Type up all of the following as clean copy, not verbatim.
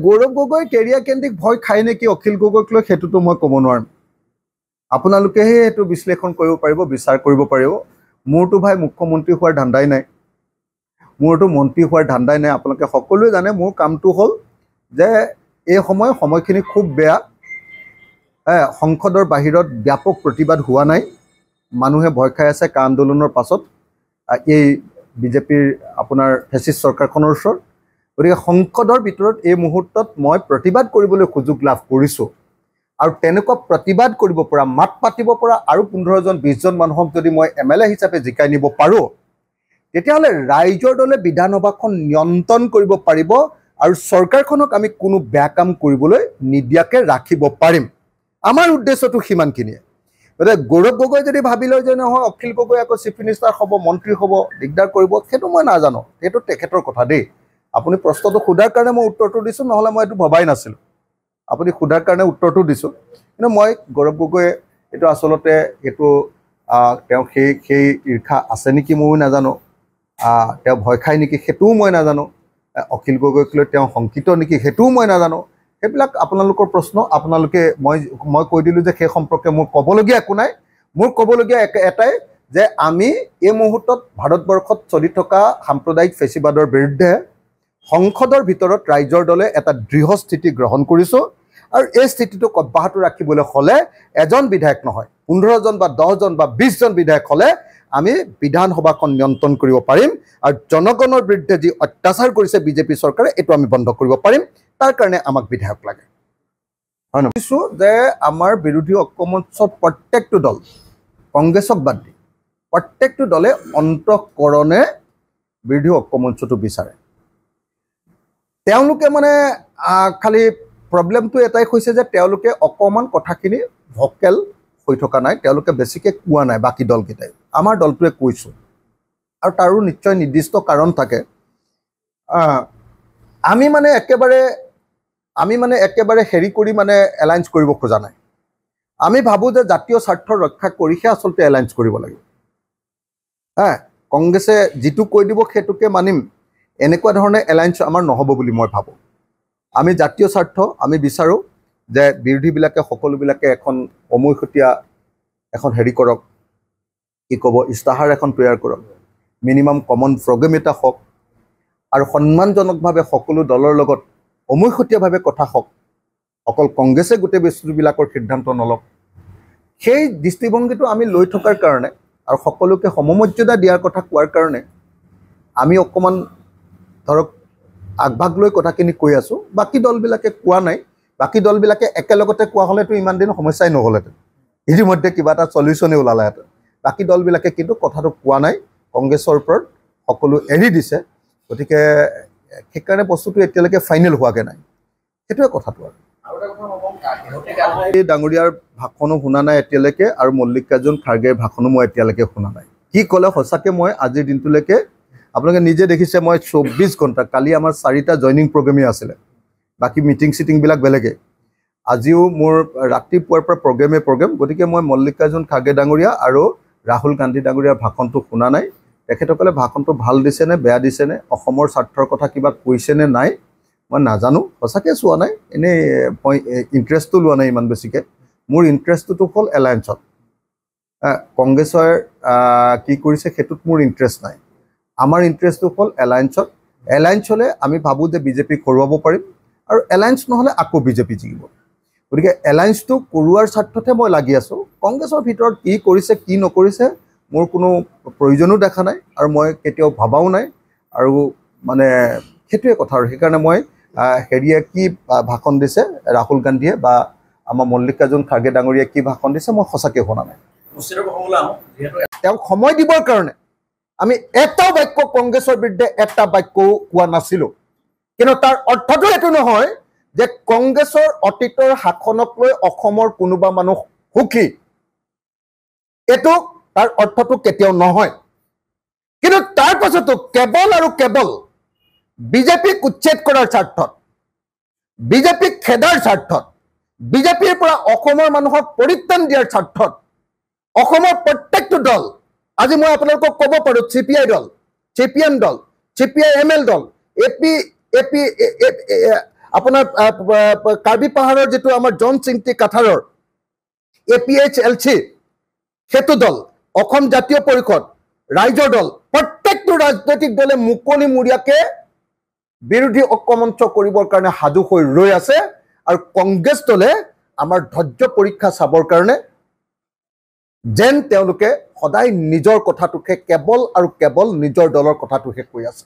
Gaurav Gogoi career কেন্দ্ৰিক ভয় খায় নেকি অখিল গগৈক লৈ সেইটোতো মই ক'ব নোৱাৰিম। আপোনালোকেহে এইটো বিশ্লেষণ কৰিব পাৰিব, বিচাৰ কৰিব পাৰিব। মোৰতো ভাই মুখ্যমন্ত্ৰী হোৱাৰ ধান্দাই নাই, মোৰতো মন্ত্ৰী হোৱাৰ ধান্দাই নাই। আপোনালোকে সকলোৱে জানে মোৰ কামটো হ'ল যে এই সময়খিনি খুব বেয়া। সংসদৰ বাহিৰত ব্যাপক প্ৰতিবাদ হোৱা নাই, মানুহে ভয় খাই আছে কা আন্দোলনৰ পাছত এই বিজেপিৰ আপোনাৰ ফেচিষ্ট চৰকাৰখনৰ ওচৰত। গতিকে সংসদৰ ভিতৰত এই মুহূৰ্তত মই প্ৰতিবাদ কৰিবলৈ সুযোগ লাভ কৰিছোঁ, আৰু তেনেকুৱা প্ৰতিবাদ কৰিব পৰা, মাত পাতিব পৰা আৰু 15জন 20জন মানুহক যদি মই MLA হিচাপে জিকাই নিব পাৰোঁ, তেতিয়াহ'লে ৰাইজৰ দলে বিধানসভাখন নিয়ন্ত্ৰণ কৰিব পাৰিব আৰু চৰকাৰখনক আমি কোনো বেয়া কাম কৰিবলৈ নিদিয়াকৈ ৰাখিব পাৰিম। আমাৰ উদ্দেশ্যটো সিমানখিনিয়ে। গতিকে গৌৰৱ গগৈ যদি ভাবি লয় যে নহয় অখিল গগৈ আকৌ চিফ মিনিষ্টাৰ হ'ব, মন্ত্ৰী হ'ব, দিগদাৰ কৰিব, সেইটো মই নাজানো, সেইটো তেখেতৰ কথা দেই। আপুনি প্ৰশ্নটো সোধাৰ কাৰণে মই উত্তৰটো দিছোঁ, নহ'লে মই এইটো ভবাই নাছিলোঁ। আপুনি সোধাৰ কাৰণে উত্তৰটো দিছোঁ। কিন্তু মই গৌৰৱ গগৈয়ে এইটো আচলতে এইটো তেওঁ সেই ঈৰ্ষা আছে নেকি ময়ো নাজানো, তেওঁ ভয় খায় নেকি সেইটোও মই নাজানো, অখিল গগৈক লৈ তেওঁ শংকিত নেকি সেইটোও মই নাজানো। সেইবিলাক আপোনালোকৰ প্ৰশ্ন। আপোনালোকে মই কৈ দিলোঁ যে সেই সম্পৰ্কে মোৰ ক'বলগীয়া একো নাই। মোৰ ক'বলগীয়া এটাই যে আমি এই মুহূৰ্তত ভাৰতবৰ্ষত চলি থকা সাম্প্ৰদায়িক ফেচিবাদৰ বিৰুদ্ধে সংসদৰ ভিতৰত ৰাইজৰ দলে এটা দৃঢ় স্থিতি গ্ৰহণ কৰিছোঁ, আৰু এই স্থিতিটোক অব্যাহত ৰাখিবলৈ হ'লে এজন বিধায়ক নহয়, 15জন বা 10জন বা 20জন বিধায়ক হ'লে আমি বিধানসভাখন নিয়ন্ত্ৰণ কৰিব পাৰিম, আৰু জনগণৰ বিৰুদ্ধে যি অত্যাচাৰ কৰিছে বিজেপি চৰকাৰে এইটো আমি বন্ধ কৰিব পাৰিম। তাৰ কাৰণে আমাক বিধায়ক লাগে, হয় নহয়? ভাবিছোঁ যে আমাৰ বিৰোধী ঐক্যমঞ্চত প্ৰত্যেকটো দল, কংগ্ৰেছক বাদ দি প্ৰত্যেকটো দলে অন্তঃকৰণে বিৰোধী ঐক্যমঞ্চটো বিচাৰে। তেওঁলোকে মানে খালি প্ৰব্লেমটো এটাই হৈছে যে তেওঁলোকে অকণমান কথাখিনি ভকেল হৈ থকা নাই, তেওঁলোকে বেছিকৈ কোৱা নাই বাকী দলকেইটাই। আমাৰ দলটোৱে কৈছোঁ, আৰু তাৰো নিশ্চয় নিৰ্দিষ্ট কাৰণ থাকে। আমি মানে একেবাৰে হেৰি কৰি মানে এলায়েন্স কৰিব খোজা নাই। আমি ভাবোঁ যে জাতীয় স্বাৰ্থ ৰক্ষা কৰিহে আচলতে এলায়েন্স কৰিব লাগিব। কংগ্ৰেছে যিটো কৈ দিব সেইটোকে মানিম, এনেকুৱা ধৰণে এলায়েন্স আমাৰ নহ'ব বুলি মই ভাবোঁ। আমি জাতীয় স্বাৰ্থ আমি বিচাৰোঁ যে বিৰোধীবিলাকে সকলোবিলাকে এখন সমৈখতীয়া এখন হেৰি কৰক, কি ক'ব, ইস্তাহাৰ এখন তৈয়াৰ কৰক, মিনিমাম কমন প্ৰগ্ৰেম এটা হওক, আৰু সন্মানজনকভাৱে সকলো দলৰ লগত সমৈখতীয়াভাৱে কথা হওক। অকল কংগ্ৰেছে গোটেই বস্তুবিলাকৰ সিদ্ধান্ত নলওক। সেই দৃষ্টিভংগীটো আমি লৈ থকাৰ কাৰণে আৰু সকলোকে সমমৰ্যাদা দিয়াৰ কথা কোৱাৰ কাৰণে আমি অকণমান ধৰক আগভাগ লৈ কথাখিনি কৈ আছোঁ। বাকী দলবিলাকে কোৱা নাই। বাকী দলবিলাকে একেলগতে কোৱা হ'লেতো ইমান দিন সমস্যাই নহ'লহেঁতেন, ইতিমধ্যে কিবা এটা চলিউশ্যনে ওলালেহেঁতেন। বাকী দলবিলাকে কিন্তু কথাটো কোৱা নাই, কংগ্ৰেছৰ ওপৰত সকলো এৰি দিছে। গতিকে সেইকাৰণে বস্তুটো এতিয়ালৈকে ফাইনেল হোৱাগৈ নাই, সেইটোৱে কথাটো। আৰু ডাঙৰীয়াৰ ভাষণো শুনা নাই এতিয়ালৈকে, আৰু মল্লিকাৰ্জুন খাৰ্গেৰ ভাষণো মই এতিয়ালৈকে শুনা নাই। কি ক'লে সঁচাকৈ মই আজিৰ দিনটোলৈকে, আপোনালোকে নিজে দেখিছে মই 24 ঘণ্টা, কালি আমাৰ 4টা জইনিং প্ৰগ্ৰেমেই আছিলে, বাকী মিটিং চিটিংবিলাক বেলেগে। আজিও মোৰ ৰাতিপুৱাৰ পৰা প্ৰগ্ৰেম। গতিকে মই মল্লিকাৰ্জুন খাৰ্গে ডাঙৰীয়া আৰু ৰাহুল গান্ধী ডাঙৰীয়াৰ ভাষণটো শুনা নাই। তেখেতসকলে ভাষণটো ভাল দিছেনে বেয়া দিছেনে, অসমৰ স্বাৰ্থৰ কথা কিবা কৈছেনে নাই মই নাজানো, সঁচাকৈ চোৱা নাই। এনেই মই ইণ্টাৰেষ্টটো লোৱা নাই ইমান বেছিকৈ। মোৰ ইণ্টাৰেষ্টটো হ'ল এলায়েন্সত। কংগ্ৰেছৰ কি কৰিছে সেইটোত মোৰ ইণ্টাৰেষ্ট নাই। আমাৰ ইণ্টাৰেষ্টটো হ'ল এলায়েন্সত। এলায়েন্স হ'লে আমি ভাবোঁ যে বিজেপিক হৰুৱাব পাৰিম, আৰু এলায়েন্স নহ'লে আকৌ বিজেপি জিকিব। গতিকে এলায়েন্সটো কৰোৱাৰ স্বাৰ্থতে মই লাগি আছোঁ। কংগ্ৰেছৰ ভিতৰত কি কৰিছে কি নকৰিছে মোৰ কোনো প্ৰয়োজনো দেখা নাই, আৰু মই কেতিয়াও ভবাও নাই, আৰু মানে সেইটোৱে কথা। আৰু সেইকাৰণে মই হেৰিয়ে কি ভাষণ দিছে ৰাহুল গান্ধীয়ে বা আমাৰ মল্লিকাৰ্জুন খাৰ্গে ডাঙৰীয়াই কি ভাষণ দিছে মই সঁচাকৈ শুনা নাই। তেওঁক সময় দিবৰ কাৰণে আমি এটাও বাক্য কংগ্ৰেছৰ বিৰুদ্ধে এটা বাক্যও কোৱা নাছিলোঁ। কিন্তু তাৰ অৰ্থটো এইটো নহয় যে কংগ্ৰেছৰ অতীতৰ শাসনক লৈ অসমৰ কোনোবা মানুহ সুখী, এইটো তাৰ অৰ্থটো কেতিয়াও নহয়। কিন্তু তাৰ পাছতো কেৱল আৰু কেৱল বিজেপিক উচ্ছেদ কৰাৰ স্বাৰ্থত, বিজেপিক খেদাৰ স্বাৰ্থত, বিজেপিৰ পৰা অসমৰ মানুহক পৰিত্ৰাণ দিয়াৰ স্বাৰ্থত অসমৰ প্ৰত্যেকটো দল, আজি মই আপোনালোকক ক'ব পাৰোঁ, CPI দল, CPM দল, CPI ML দল, আপোনাৰ কাৰ্বি পাহাৰৰ যিটো আমাৰ জন চিংটি কাঠাৰৰ APHLC সেইটো দল, অসম জাতীয় পৰিষদ, ৰাইজৰ দল, প্ৰত্যেকটো ৰাজনৈতিক দলে মুকলিমূৰীয়াকে বিৰোধী ঐক্যমঞ্চ কৰিবৰ কাৰণে সাজু হৈ ৰৈ আছে। আৰু কংগ্ৰেছ দলে আমাৰ ধৈৰ্য পৰীক্ষা চাবৰ কাৰণে যেন তেওঁলোকে সদায় নিজৰ কথাটোকে কেৱল আৰু কেৱল নিজৰ দলৰ কথাটোহে কৈ আছে।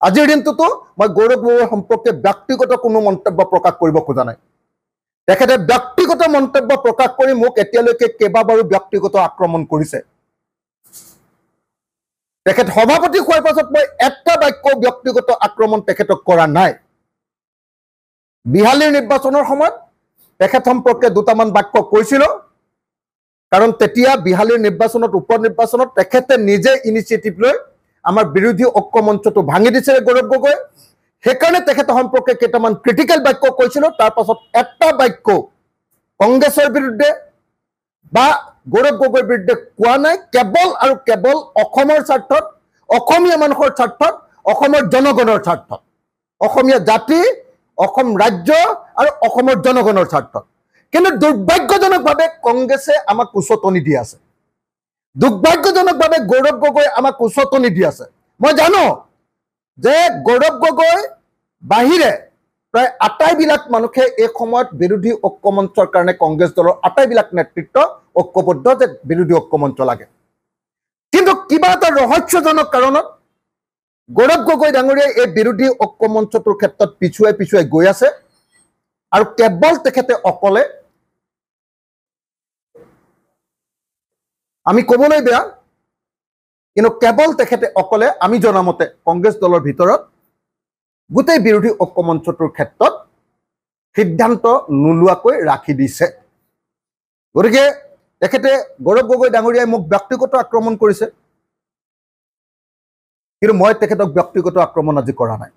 আজিৰ দিনটোতো মই গৌৰৱ গগৈৰ সম্পৰ্কে ব্যক্তিগত কোনো মন্তব্য প্ৰকাশ কৰিব খোজা নাই। তেখেতে ব্যক্তিগত মন্তব্য প্ৰকাশ কৰি মোক এতিয়ালৈকে কেইবাবাৰো ব্যক্তিগত আক্ৰমণ কৰিছে। তেখেত সভাপতি হোৱাৰ পাছত মই এটা বাক্য ব্যক্তিগত আক্ৰমণ তেখেতক কৰা নাই। বিহালীৰ নিৰ্বাচনৰ সময়ত তেখেত সম্পৰ্কে দুটামান বাক্য কৈছিলোঁ, কাৰণ তেতিয়া বিহালীৰ নিৰ্বাচনত উপ নিৰ্বাচনত তেখেতে নিজে ইনিচিয়েটিভ লৈ আমাৰ বিৰোধী ঐক্যমঞ্চটো ভাঙি দিছিলে গৌৰৱ গগৈ। সেইকাৰণে তেখেতৰ সম্পৰ্কে কেইটামান ক্ৰিটিকেল বাক্য কৈছিলোঁ। তাৰ পাছত এটা বাক্য কংগ্ৰেছৰ বিৰুদ্ধে বা গৌৰৱ গগৈৰ বিৰুদ্ধে কোৱা নাই। কেৱল আৰু কেৱল অসমৰ স্বাৰ্থত, অসমীয়া মানুহৰ স্বাৰ্থত, অসমৰ জনগণৰ স্বাৰ্থত, অসমীয়া জাতি, অসম ৰাজ্য আৰু অসমৰ জনগণৰ স্বাৰ্থত। কিন্তু দুৰ্ভাগ্যজনকভাৱে কংগ্ৰেছে আমাক উচতনি দি আছে। দুৰ্ভাগ্যজনকভাৱে গৌৰৱ গগৈ আমাক উচতনি দি আছে। মই জানো যে গৌৰৱ গগৈ বাহিৰে প্ৰায় আটাইবিলাক মানুহে এই সময়ত বিৰোধী ঐক্যমঞ্চৰ কাৰণে কংগ্ৰেছ দলৰ আটাইবিলাক নেতৃত্ব ঐক্যবদ্ধ যে বিৰোধী ঐক্যমঞ্চ লাগে। কিন্তু কিবা এটা ৰহস্যজনক কাৰণত গৌৰৱ গগৈ ডাঙৰীয়াই এই বিৰোধী ঐক্যমঞ্চটোৰ ক্ষেত্ৰত পিছুৱাই পিছুৱাই গৈ আছে। আৰু কেৱল তেখেতে অকলে, আমি ক'বলৈ বেয়া, কিন্তু কেৱল তেখেতে অকলে আমি জনামতে কংগ্ৰেছ দলৰ ভিতৰত গোটেই বিৰোধী ঐক্যমঞ্চটোৰ ক্ষেত্ৰত সিদ্ধান্ত নোলোৱাকৈ ৰাখি দিছে। গতিকে তেখেতে গৌৰৱ গগৈ ডাঙৰীয়াই মোক ব্যক্তিগত আক্ৰমণ কৰিছে, কিন্তু মই তেখেতক ব্যক্তিগত আক্ৰমণ আজি কৰা নাই।